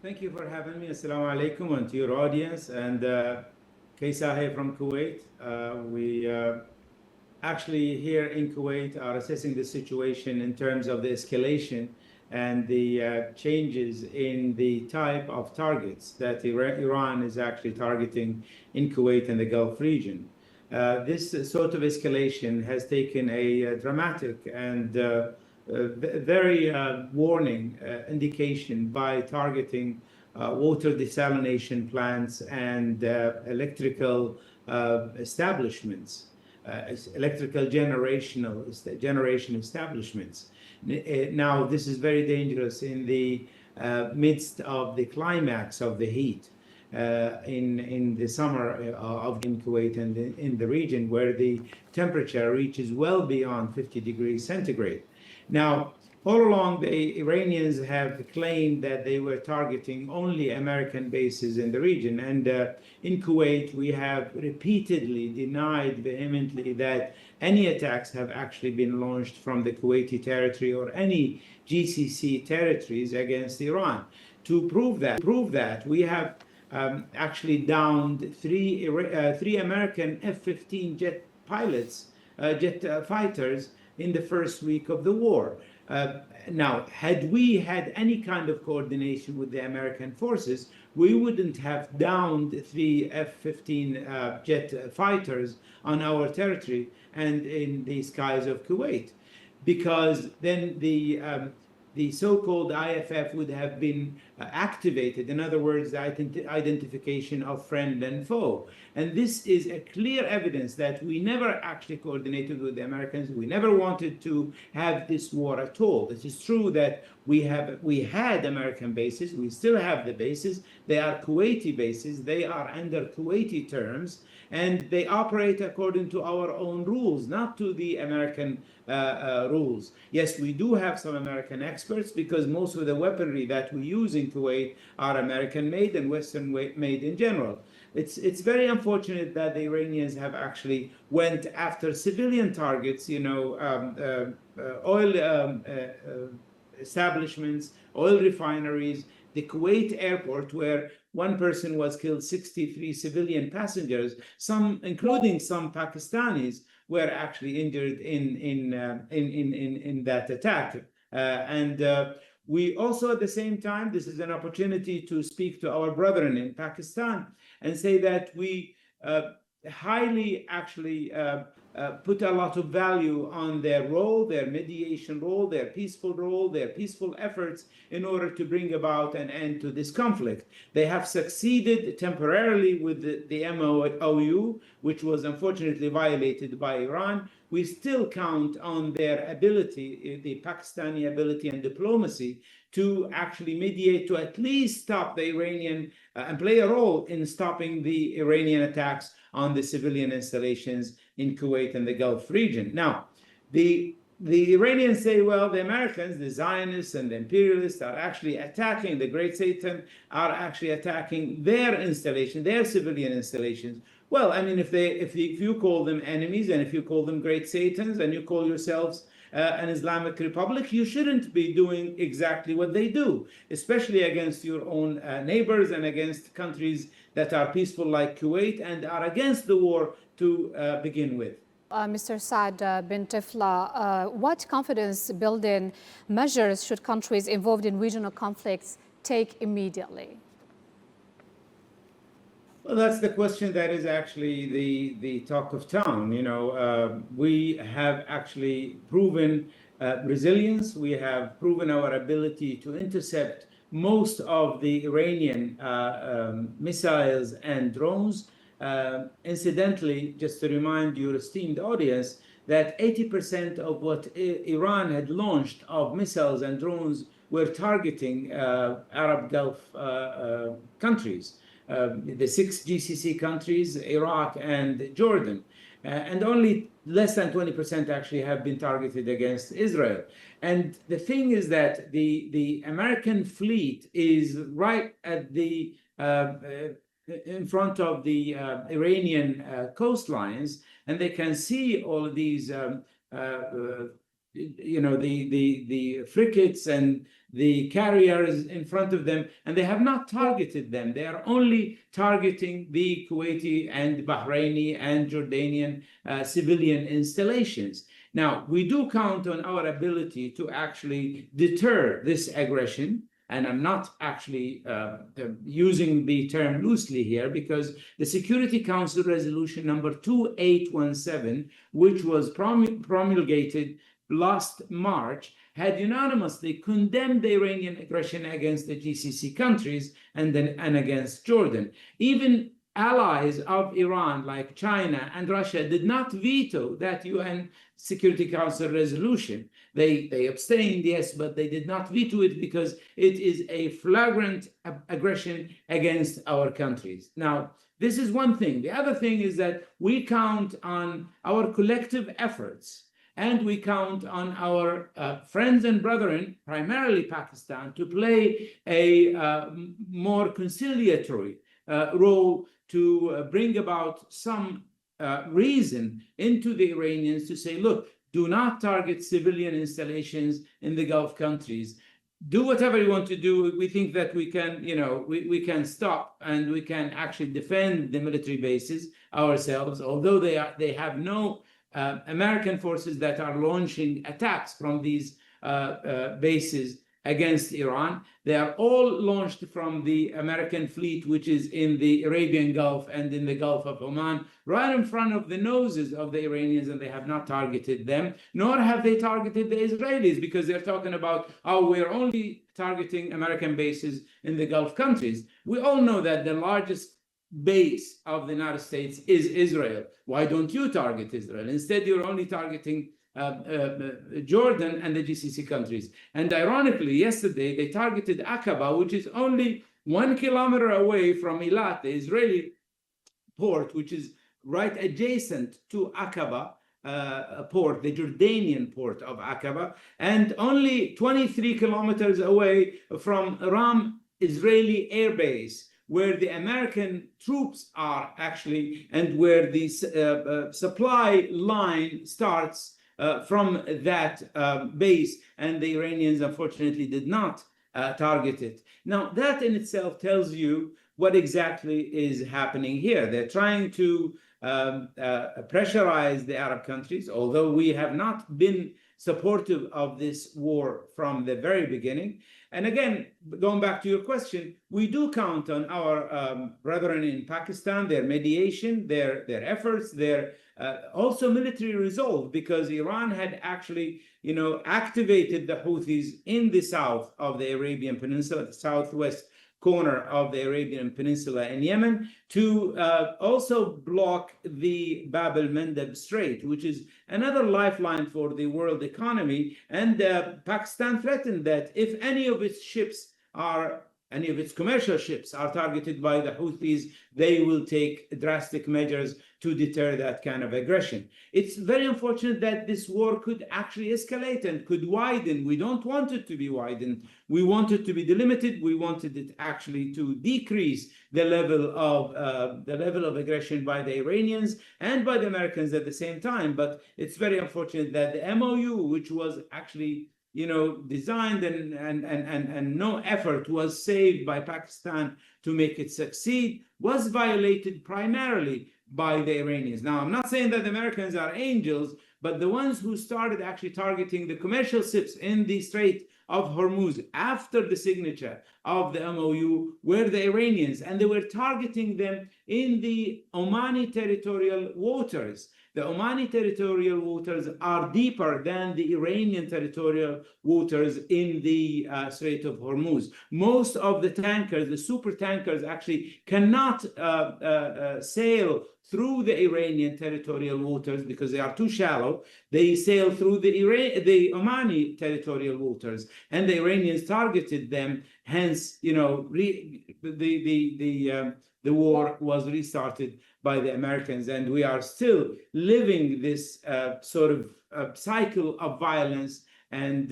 Thank you for having me. Assalamu alaikum, and to your audience. And Kaysahe from Kuwait. We actually here in Kuwait are assessing the situation in terms of the escalation and the changes in the type of targets that Iran is actually targeting in Kuwait and the Gulf region. This sort of escalation has taken a dramatic and very warning indication by targeting water desalination plants and electrical establishments, electrical generation establishments. Now, this is very dangerous in the midst of the climax of the heat in the summer in Kuwait and in the region, where the temperature reaches well beyond 50 degrees centigrade. Now, all along, the Iranians have claimed that they were targeting only American bases in the region. And in Kuwait, we have repeatedly denied vehemently that any attacks have actually been launched from the Kuwaiti territory or any GCC territories against Iran. To prove that, we have actually downed three American F-15 jet pilots, jet fighters, in the first week of the war. Now, had we had any kind of coordination with the American forces, we wouldn't have downed three F-15 jet fighters on our territory and in the skies of Kuwait, because then the so-called IFF would have been activated. In other words, the identification of friend and foe. And this is a clear evidence that we never actually coordinated with the Americans. We never wanted to have this war at all. It is true that we had American bases. We still have the bases. They are Kuwaiti bases. They are under Kuwaiti terms, and they operate according to our own rules, not to the American rules. Yes, we do have some American experts, because most of the weaponry that we use in Kuwait are American-made and Western-made in general. It's very unfortunate that the Iranians have actually went after civilian targets, oil establishments, oil refineries, the Kuwait airport, where one person was killed, 63 civilian passengers, some, including some Pakistanis, were actually injured in that attack. We also, at the same time, this is an opportunity to speak to our brethren in Pakistan and say that we highly actually put a lot of value on their role, their mediation role, their peaceful efforts in order to bring about an end to this conflict. They have succeeded temporarily with the MOU, which was unfortunately violated by Iran. We still count on their ability, the Pakistani ability and diplomacy, to actually mediate, to at least stop the Iranian and play a role in stopping the Iranian attacks on the civilian installations in Kuwait and the Gulf region. Now, the Iranians say, well, the Americans, the Zionists and the imperialists, are actually attacking, the Great Satan are actually attacking their installation, their civilian installations. Well, I mean, if you call them enemies, and if you call them Great Satans, and you call yourselves an Islamic Republic, you shouldn't be doing exactly what they do, especially against your own neighbors and against countries that are peaceful like Kuwait and are against the war to begin with. Mr. Saad Bin Tifla, what confidence-building measures should countries involved in regional conflicts take immediately? Well, that's the question that is actually the talk of town. We have actually proven resilience. We have proven our ability to intercept most of the Iranian missiles and drones. Incidentally, just to remind your esteemed audience, that 80% of what Iran had launched of missiles and drones were targeting Arab Gulf countries. The 6 GCC countries, Iraq and Jordan. And only less than 20% actually have been targeted against Israel. And the thing is that the American fleet is right at the in front of the Iranian coastlines, and they can see all of these the frigates and the carriers in front of them, and they have not targeted them. They are only targeting the Kuwaiti and Bahraini and Jordanian civilian installations. Now, we do count on our ability to actually deter this aggression. And I'm not actually using the term loosely here, because the Security Council Resolution number 2817, which was promulgated last March, had unanimously condemned the Iranian aggression against the GCC countries and against Jordan. Even allies of Iran, like China and Russia, did not veto that UN Security Council resolution. They abstained, yes, but they did not veto it because it is a flagrant aggression against our countries. Now, this is one thing. The other thing is that we count on our collective efforts, and we count on our friends and brethren, primarily Pakistan, to play a more conciliatory role to bring about some reason into the Iranians to say, look, do not target civilian installations in the Gulf countries. Do whatever you want to do. We think that we can, we can stop and we can actually defend the military bases ourselves, although they have no American forces that are launching attacks from these bases against Iran. They are all launched from the American fleet, which is in the Arabian Gulf and in the Gulf of Oman, right in front of the noses of the Iranians, and they have not targeted them, nor have they targeted the Israelis, because they're talking about, oh, we're only targeting American bases in the Gulf countries. We all know that the largest base of the United States is Israel. Why don't you target Israel? Instead, you're only targeting Jordan and the GCC countries. And ironically, yesterday they targeted Aqaba, which is only 1 kilometer away from Eilat, the Israeli port, which is right adjacent to Aqaba port, the Jordanian port of Aqaba, and only 23 kilometers away from Ram Israeli Air Base, where the American troops are actually, and where the supply line starts from that base, and the Iranians unfortunately did not target it. Now, that in itself tells you what exactly is happening here. They're trying to pressurize the Arab countries, although we have not been supportive of this war from the very beginning. And again, going back to your question, we do count on our brethren in Pakistan, their mediation, their efforts, their also military resolve, because Iran had actually, activated the Houthis in the south of the Arabian Peninsula, the southwest corner of the Arabian Peninsula in Yemen, to also block the Bab el-Mandeb Strait, which is another lifeline for the world economy. And Pakistan threatened that if any of its commercial ships are targeted by the Houthis, they will take drastic measures to deter that kind of aggression. It's very unfortunate that this war could actually escalate and could widen. We don't want it to be widened. We want it to be delimited. We wanted it actually to decrease the level of aggression by the Iranians and by the Americans at the same time. But it's very unfortunate that the MOU, which was actually designed and no effort was saved by Pakistan to make it succeed, was violated primarily by the Iranians. Now, I'm not saying that the Americans are angels, but the ones who started actually targeting the commercial ships in the Strait of Hormuz after the signature of the MOU were the Iranians, and they were targeting them in the Omani territorial waters. The Omani territorial waters are deeper than the Iranian territorial waters in the Strait of Hormuz. Most of the tankers, the super tankers, actually cannot sail through the Iranian territorial waters because they are too shallow. They sail through the Omani territorial waters, and the Iranians targeted them. Hence, the war was restarted by the Americans, and we are still living this sort of cycle of violence and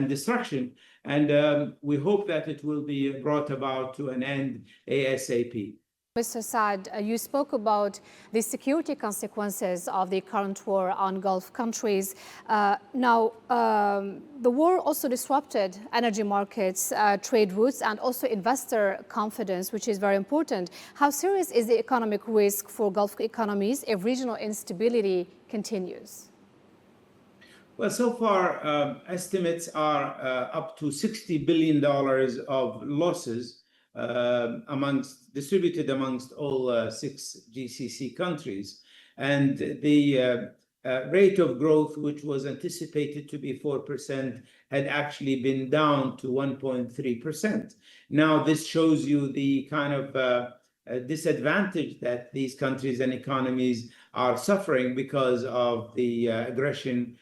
destruction. And we hope that it will be brought about to an end ASAP. Mr. Saad, you spoke about the security consequences of the current war on Gulf countries. The war also disrupted energy markets, trade routes, and also investor confidence, which is very important. How serious is the economic risk for Gulf economies if regional instability continues? Well, so far, estimates are up to $60 billion of losses distributed amongst all 6 GCC countries. And the rate of growth, which was anticipated to be 4%, had actually been down to 1.3%. Now, this shows you the kind of disadvantage that these countries and economies are suffering because of the aggression,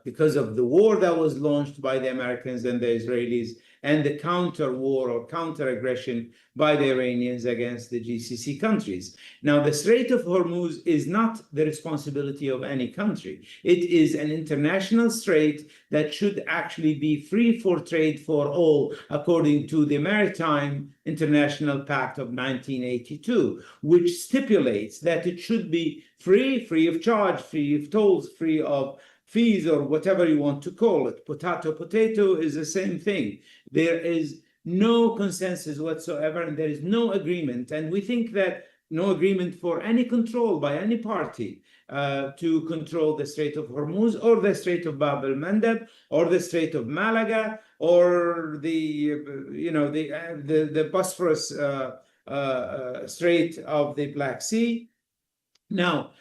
because of the war that was launched by the Americans and the Israelis, and the counter-war or counter-aggression by the Iranians against the GCC countries. Now, the Strait of Hormuz is not the responsibility of any country. It is an international strait that should actually be free for trade for all, according to the Maritime International Pact of 1982, which stipulates that it should be free of charge, free of tolls, free of fees, or whatever you want to call it. Potato is the same thing. There is no consensus whatsoever, and there is no agreement. And we think that no agreement for any control by any party to control the Strait of Hormuz or the Strait of Bab el-Mandeb or the Strait of Malaga or the Bosphorus Strait of the Black Sea. Now,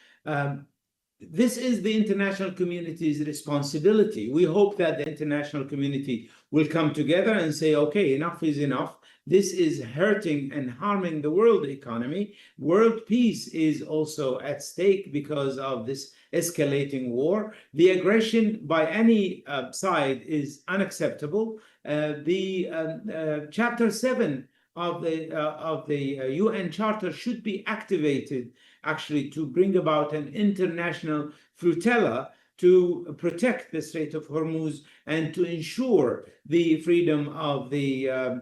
this is the international community's responsibility. We hope that the international community will come together and say, okay, enough is enough. This is hurting and harming the world economy. World peace is also at stake because of this escalating war. The aggression by any side is unacceptable. Chapter 7 of the UN Charter should be activated, actually, to bring about an international flotilla to protect the Strait of Hormuz and to ensure the freedom of the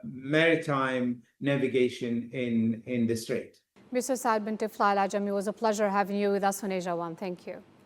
maritime navigation in the strait. Mr. Saad Bin Tifla Al Ajmi, it was a pleasure having you with us on Asia One. Thank you.